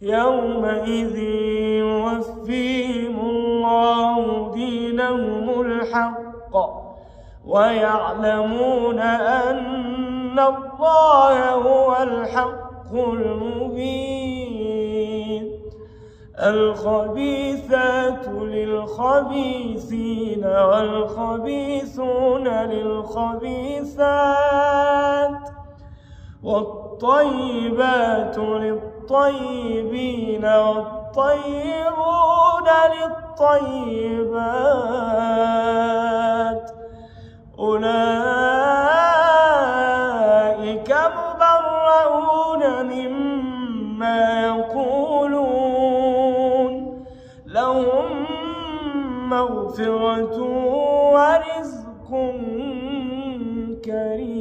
يومئذ يوفيهم الله دينهم الحق ويعلمون أن الله هو الحق المبين. الخبيثات للخبيثين والخبيثون للخبيثات والطيبات للطيبين والطيبون للطيبات أولئك مبرؤون مما يقولون لهم مغفرة ورزق كريم.